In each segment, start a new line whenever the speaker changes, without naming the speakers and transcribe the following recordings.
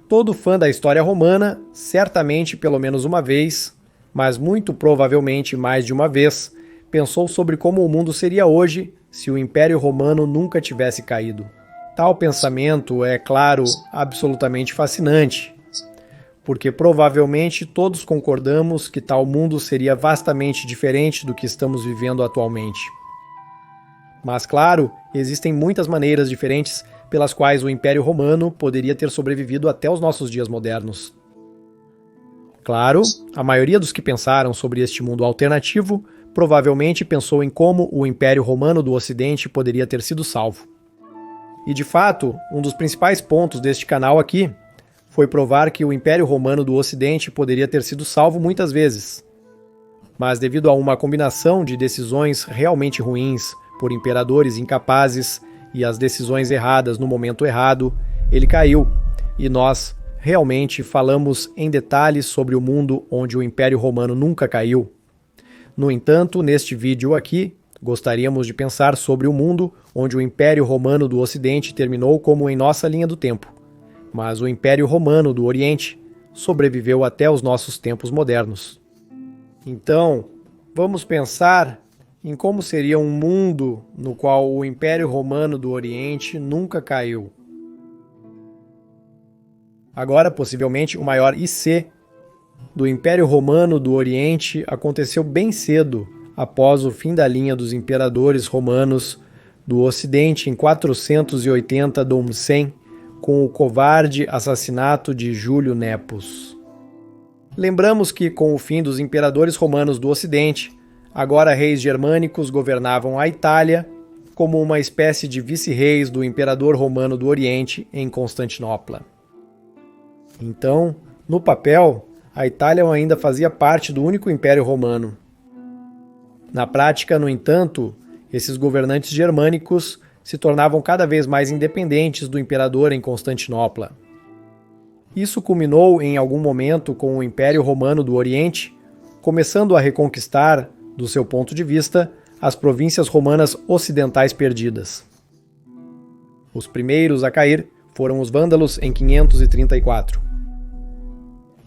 Todo fã da história romana, certamente pelo menos uma vez, mas muito provavelmente mais de uma vez, pensou sobre como o mundo seria hoje se o Império Romano nunca tivesse caído. Tal pensamento é, claro, absolutamente fascinante, porque provavelmente todos concordamos que tal mundo seria vastamente diferente do que estamos vivendo atualmente. Mas, claro, existem muitas maneiras diferentes pelas quais o Império Romano poderia ter sobrevivido até os nossos dias modernos. Claro, a maioria dos que pensaram sobre este mundo alternativo provavelmente pensou em como o Império Romano do Ocidente poderia ter sido salvo. E de fato, um dos principais pontos deste canal aqui foi provar que o Império Romano do Ocidente poderia ter sido salvo muitas vezes. Mas devido a uma combinação de decisões realmente ruins por imperadores incapazes e as decisões erradas no momento errado, ele caiu, e nós realmente falamos em detalhes sobre o mundo onde o Império Romano nunca caiu. No entanto, neste vídeo aqui, gostaríamos de pensar sobre o mundo onde o Império Romano do Ocidente terminou como em nossa linha do tempo, mas o Império Romano do Oriente sobreviveu até os nossos tempos modernos. Então, vamos pensar em como seria um mundo no qual o Império Romano do Oriente nunca caiu. Agora, possivelmente, o maior IC do Império Romano do Oriente aconteceu bem cedo após o fim da linha dos imperadores romanos do Ocidente em 480 d.C., com o covarde assassinato de Júlio Nepos. Lembramos que, com o fim dos imperadores romanos do Ocidente, agora reis germânicos governavam a Itália como uma espécie de vice-reis do imperador romano do Oriente em Constantinopla. Então, no papel, a Itália ainda fazia parte do único Império Romano. Na prática, no entanto, esses governantes germânicos se tornavam cada vez mais independentes do imperador em Constantinopla. Isso culminou em algum momento com o Império Romano do Oriente, começando a reconquistar, do seu ponto de vista, as províncias romanas ocidentais perdidas. Os primeiros a cair foram os vândalos em 534.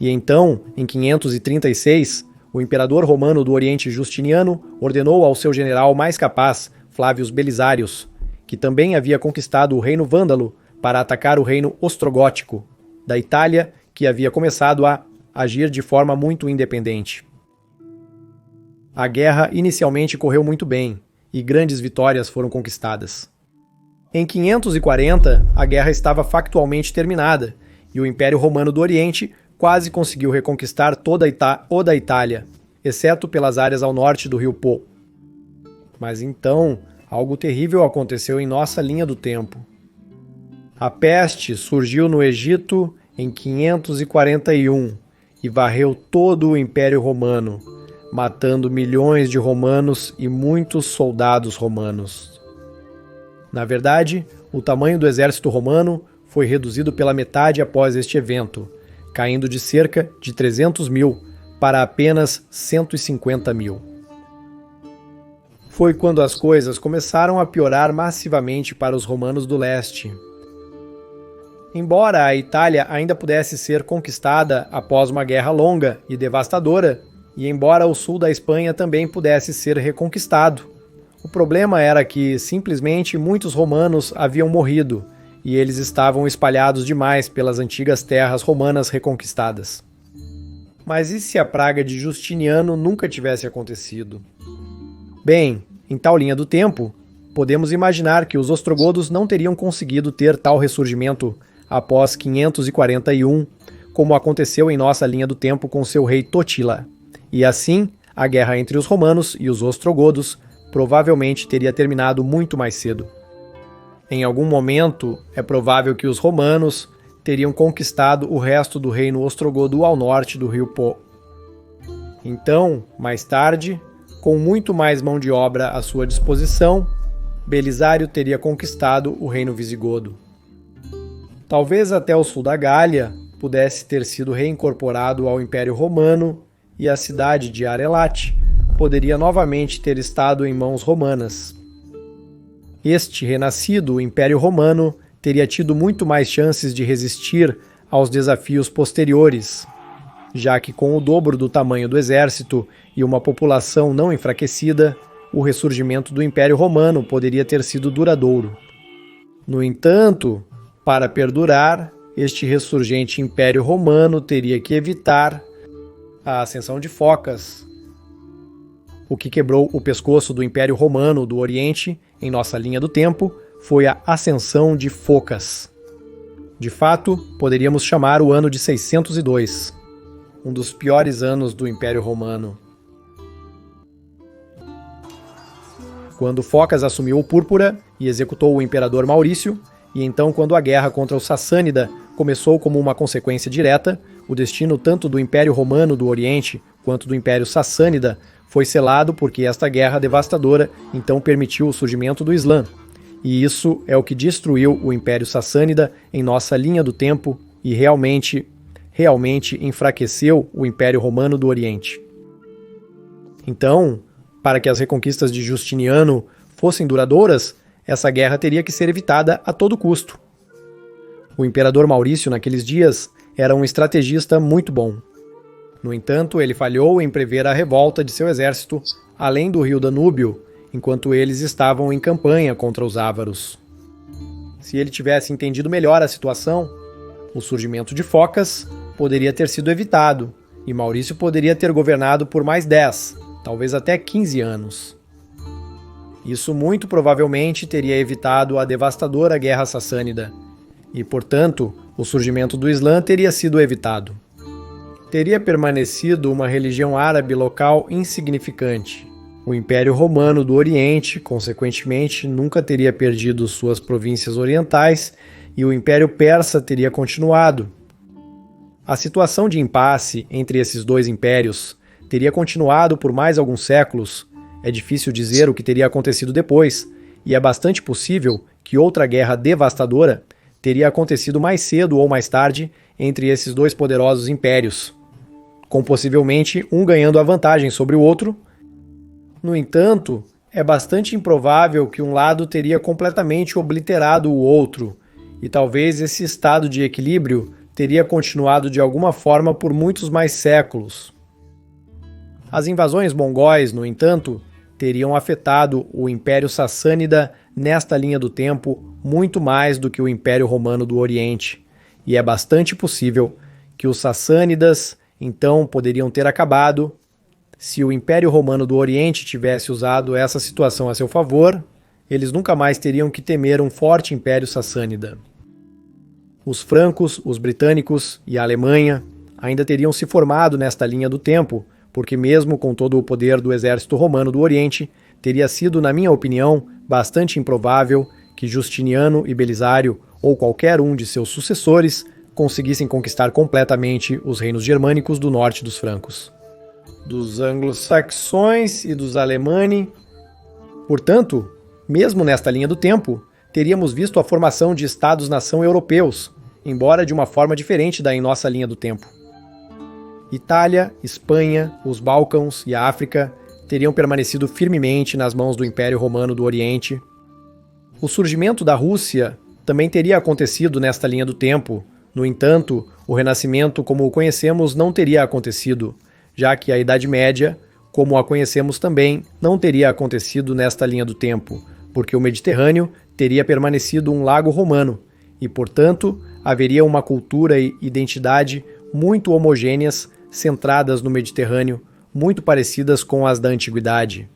E então, em 536, o imperador romano do Oriente Justiniano ordenou ao seu general mais capaz, Flávios Belisarius, que também havia conquistado o reino vândalo, para atacar o reino ostrogótico da Itália, que havia começado a agir de forma muito independente. A guerra inicialmente correu muito bem, e grandes vitórias foram conquistadas. Em 540, a guerra estava factualmente terminada, e o Império Romano do Oriente quase conseguiu reconquistar toda a Itália, exceto pelas áreas ao norte do rio Po. Mas então, algo terrível aconteceu em nossa linha do tempo. A peste surgiu no Egito em 541 e varreu todo o Império Romano, matando milhões de romanos e muitos soldados romanos. Na verdade, o tamanho do exército romano foi reduzido pela metade após este evento, caindo de cerca de 300 mil para apenas 150 mil. Foi quando as coisas começaram a piorar massivamente para os romanos do leste. Embora a Itália ainda pudesse ser conquistada após uma guerra longa e devastadora, e embora o sul da Espanha também pudesse ser reconquistado, o problema era que, simplesmente, muitos romanos haviam morrido, e eles estavam espalhados demais pelas antigas terras romanas reconquistadas. Mas e se a praga de Justiniano nunca tivesse acontecido? Bem, em tal linha do tempo, podemos imaginar que os ostrogodos não teriam conseguido ter tal ressurgimento após 541, como aconteceu em nossa linha do tempo com seu rei Totila. E assim, a guerra entre os romanos e os ostrogodos provavelmente teria terminado muito mais cedo. Em algum momento, é provável que os romanos teriam conquistado o resto do reino ostrogodo ao norte do rio Po. Então, mais tarde, com muito mais mão de obra à sua disposição, Belisário teria conquistado o reino visigodo. Talvez até o sul da Gália pudesse ter sido reincorporado ao Império Romano e a cidade de Arelate poderia novamente ter estado em mãos romanas. Este renascido Império Romano teria tido muito mais chances de resistir aos desafios posteriores, já que com o dobro do tamanho do exército e uma população não enfraquecida, o ressurgimento do Império Romano poderia ter sido duradouro. No entanto, para perdurar, este ressurgente Império Romano teria que evitar a ascensão de Focas, o que quebrou o pescoço do Império Romano do Oriente em nossa linha do tempo foi a ascensão de Focas. De fato, poderíamos chamar o ano de 602, um dos piores anos do Império Romano. Quando Focas assumiu o púrpura e executou o imperador Maurício, e então quando a guerra contra o Sassânida começou como uma consequência direta, o destino tanto do Império Romano do Oriente quanto do Império Sassânida foi selado porque esta guerra devastadora então permitiu o surgimento do Islã. E isso é o que destruiu o Império Sassânida em nossa linha do tempo e realmente enfraqueceu o Império Romano do Oriente. Então, para que as reconquistas de Justiniano fossem duradouras, essa guerra teria que ser evitada a todo custo. O imperador Maurício, naqueles dias, era um estrategista muito bom. No entanto, ele falhou em prever a revolta de seu exército além do rio Danúbio, enquanto eles estavam em campanha contra os ávaros. Se ele tivesse entendido melhor a situação, o surgimento de Focas poderia ter sido evitado e Maurício poderia ter governado por mais 10, talvez até 15 anos. Isso muito provavelmente teria evitado a devastadora Guerra Sassânida e, portanto, o surgimento do Islã teria sido evitado. Teria permanecido uma religião árabe local insignificante. O Império Romano do Oriente, consequentemente, nunca teria perdido suas províncias orientais e o Império Persa teria continuado. A situação de impasse entre esses dois impérios teria continuado por mais alguns séculos. É difícil dizer o que teria acontecido depois, e é bastante possível que outra guerra devastadora teria acontecido mais cedo ou mais tarde entre esses dois poderosos impérios, com possivelmente um ganhando a vantagem sobre o outro. No entanto, é bastante improvável que um lado teria completamente obliterado o outro, e talvez esse estado de equilíbrio teria continuado de alguma forma por muitos mais séculos. As invasões mongóis, no entanto, teriam afetado o Império Sassânida nesta linha do tempo muito mais do que o Império Romano do Oriente, e é bastante possível que os Sassânidas então poderiam ter acabado se o Império Romano do Oriente tivesse usado essa situação a seu favor. Eles nunca mais teriam que temer um forte Império Sassânida. Os francos, os britânicos e a Alemanha ainda teriam se formado nesta linha do tempo, porque mesmo com todo o poder do exército romano do Oriente, teria sido, na minha opinião, bastante improvável que Justiniano e Belisário, ou qualquer um de seus sucessores, conseguissem conquistar completamente os reinos germânicos do norte dos francos, dos anglo-saxões e dos alemanni. Portanto, mesmo nesta linha do tempo, teríamos visto a formação de estados-nação europeus, embora de uma forma diferente da em nossa linha do tempo. Itália, Espanha, os Balcãs e a África teriam permanecido firmemente nas mãos do Império Romano do Oriente. O surgimento da Rússia também teria acontecido nesta linha do tempo. No entanto, o Renascimento, como o conhecemos, não teria acontecido, já que a Idade Média, como a conhecemos também, não teria acontecido nesta linha do tempo, porque o Mediterrâneo teria permanecido um lago romano, e, portanto, haveria uma cultura e identidade muito homogêneas, centradas no Mediterrâneo, muito parecidas com as da Antiguidade.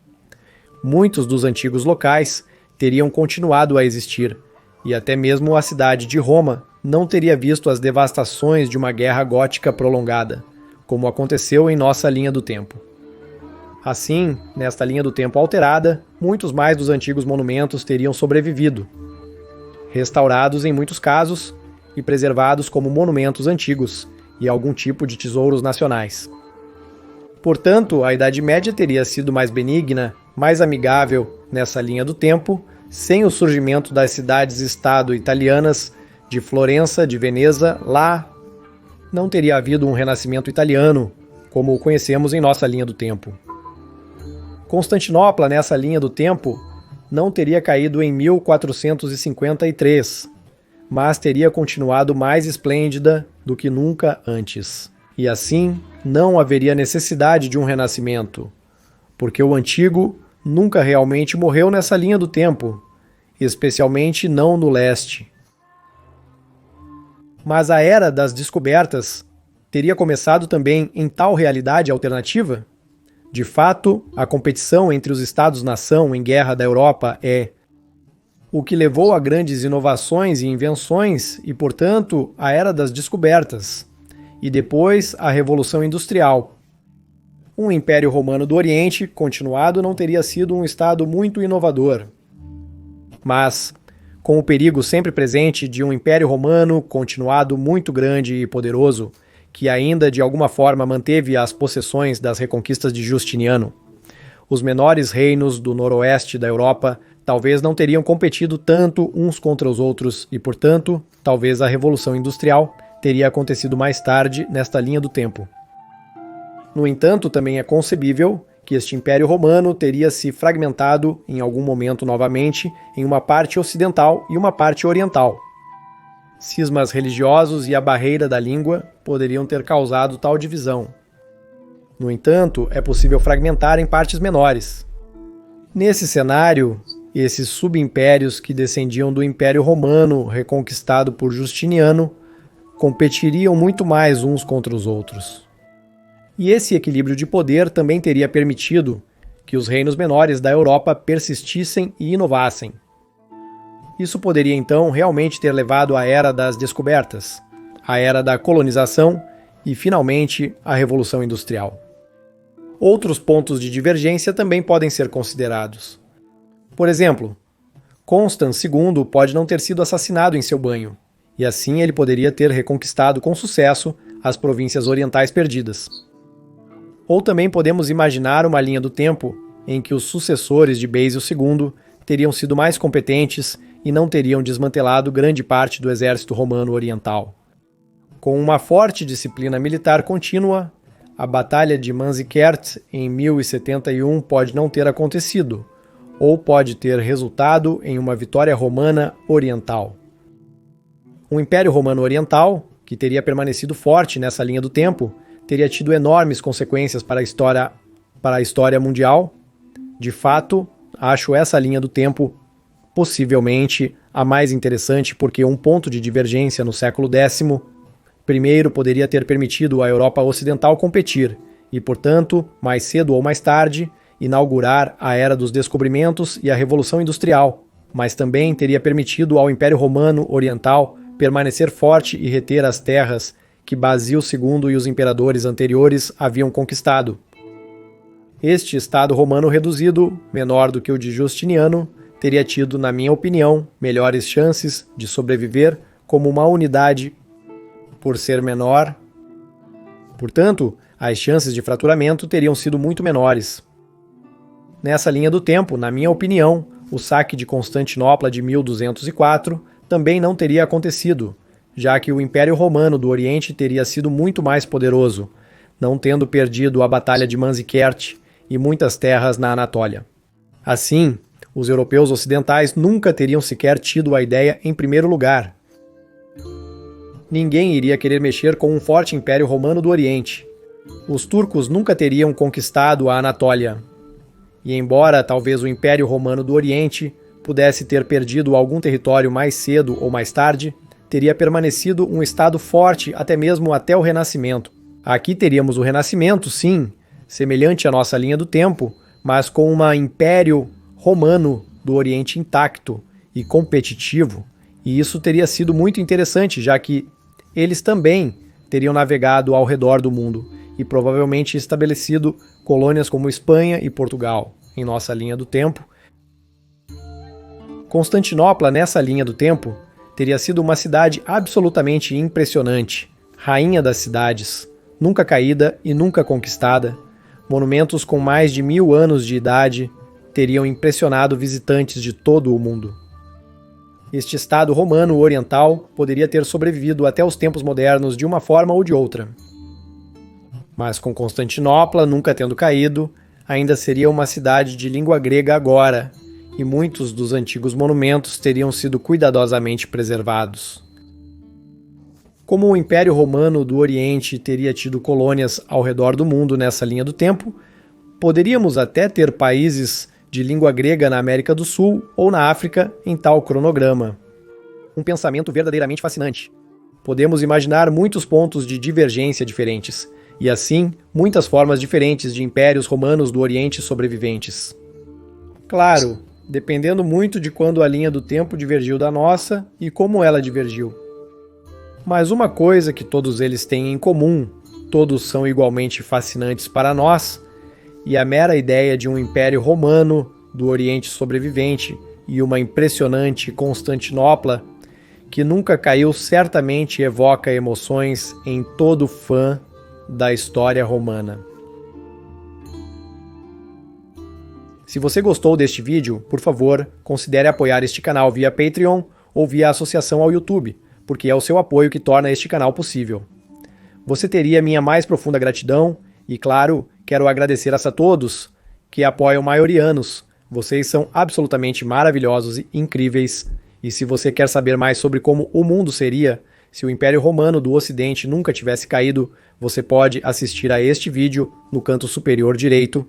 Muitos dos antigos locais teriam continuado a existir, e até mesmo a cidade de Roma não teria visto as devastações de uma guerra gótica prolongada, como aconteceu em nossa linha do tempo. Assim, nesta linha do tempo alterada, muitos mais dos antigos monumentos teriam sobrevivido, restaurados em muitos casos e preservados como monumentos antigos e algum tipo de tesouros nacionais. Portanto, a Idade Média teria sido mais benigna, mais amigável nessa linha do tempo, sem o surgimento das cidades-estado italianas de Florença, de Veneza. Lá não teria havido um renascimento italiano, como o conhecemos em nossa linha do tempo. Constantinopla, nessa linha do tempo, não teria caído em 1453, mas teria continuado mais esplêndida do que nunca antes. E assim, não haveria necessidade de um renascimento, porque o antigo nunca realmente morreu nessa linha do tempo, especialmente não no leste. Mas a era das descobertas teria começado também em tal realidade alternativa? De fato, a competição entre os Estados-nação em guerra da Europa é o que levou a grandes inovações e invenções e, portanto, a era das descobertas, e depois a Revolução Industrial. Um Império Romano do Oriente continuado não teria sido um estado muito inovador. Mas, com o perigo sempre presente de um Império Romano continuado muito grande e poderoso, que ainda de alguma forma manteve as possessões das reconquistas de Justiniano, os menores reinos do noroeste da Europa talvez não teriam competido tanto uns contra os outros e, portanto, talvez a Revolução Industrial teria acontecido mais tarde nesta linha do tempo. No entanto, também é concebível que este Império Romano teria se fragmentado em algum momento novamente em uma parte ocidental e uma parte oriental. Cismas religiosos e a barreira da língua poderiam ter causado tal divisão. No entanto, é possível fragmentar em partes menores. Nesse cenário, esses subimpérios que descendiam do Império Romano reconquistado por Justiniano competiriam muito mais uns contra os outros. E esse equilíbrio de poder também teria permitido que os reinos menores da Europa persistissem e inovassem. Isso poderia então realmente ter levado à era das descobertas, à era da colonização e, finalmente, à Revolução Industrial. Outros pontos de divergência também podem ser considerados. Por exemplo, Constans II pode não ter sido assassinado em seu banho, e assim ele poderia ter reconquistado com sucesso as províncias orientais perdidas. Ou também podemos imaginar uma linha do tempo em que os sucessores de Basil II teriam sido mais competentes e não teriam desmantelado grande parte do exército romano oriental. Com uma forte disciplina militar contínua, a Batalha de Manzikert em 1071 pode não ter acontecido, ou pode ter resultado em uma vitória romana oriental. O Império Romano Oriental, que teria permanecido forte nessa linha do tempo, teria tido enormes consequências para a história mundial. De fato, acho essa linha do tempo possivelmente a mais interessante porque um ponto de divergência no século X primeiro poderia ter permitido à Europa Ocidental competir e, portanto, mais cedo ou mais tarde, inaugurar a Era dos Descobrimentos e a Revolução Industrial, mas também teria permitido ao Império Romano Oriental permanecer forte e reter as terras que Basil II e os imperadores anteriores haviam conquistado. Este Estado romano reduzido, menor do que o de Justiniano, teria tido, na minha opinião, melhores chances de sobreviver como uma unidade por ser menor. Portanto, as chances de fraturamento teriam sido muito menores. Nessa linha do tempo, na minha opinião, o saque de Constantinopla de 1204 também não teria acontecido, já que o Império Romano do Oriente teria sido muito mais poderoso, não tendo perdido a Batalha de Manzikert e muitas terras na Anatólia. Assim, os europeus ocidentais nunca teriam sequer tido a ideia em primeiro lugar. Ninguém iria querer mexer com um forte Império Romano do Oriente. Os turcos nunca teriam conquistado a Anatólia. E embora talvez o Império Romano do Oriente pudesse ter perdido algum território mais cedo ou mais tarde, teria permanecido um estado forte até o Renascimento. Aqui teríamos o Renascimento, sim, semelhante à nossa linha do tempo, mas com um Império Romano do Oriente intacto e competitivo. E isso teria sido muito interessante, já que eles também teriam navegado ao redor do mundo e provavelmente estabelecido colônias como Espanha e Portugal, em nossa linha do tempo. Constantinopla, nessa linha do tempo, teria sido uma cidade absolutamente impressionante, rainha das cidades, nunca caída e nunca conquistada. Monumentos com mais de 1000 anos de idade teriam impressionado visitantes de todo o mundo. Este Estado romano oriental poderia ter sobrevivido até os tempos modernos de uma forma ou de outra. Mas com Constantinopla nunca tendo caído, ainda seria uma cidade de língua grega agora, e muitos dos antigos monumentos teriam sido cuidadosamente preservados. Como o Império Romano do Oriente teria tido colônias ao redor do mundo nessa linha do tempo, poderíamos até ter países de língua grega na América do Sul ou na África em tal cronograma. Um pensamento verdadeiramente fascinante. Podemos imaginar muitos pontos de divergência diferentes, e assim, muitas formas diferentes de impérios romanos do Oriente sobreviventes. Claro, dependendo muito de quando a linha do tempo divergiu da nossa e como ela divergiu. Mas uma coisa que todos eles têm em comum, todos são igualmente fascinantes para nós, e a mera ideia de um império romano do Oriente sobrevivente e uma impressionante Constantinopla, que nunca caiu, certamente evoca emoções em todo fã da história romana. Se você gostou deste vídeo, por favor, considere apoiar este canal via Patreon ou via associação ao YouTube, porque é o seu apoio que torna este canal possível. Você teria minha mais profunda gratidão e, claro, quero agradecer a todos que apoiam Maiorianos. Vocês são absolutamente maravilhosos e incríveis. E se você quer saber mais sobre como o mundo seria se o Império Romano do Ocidente nunca tivesse caído, você pode assistir a este vídeo no canto superior direito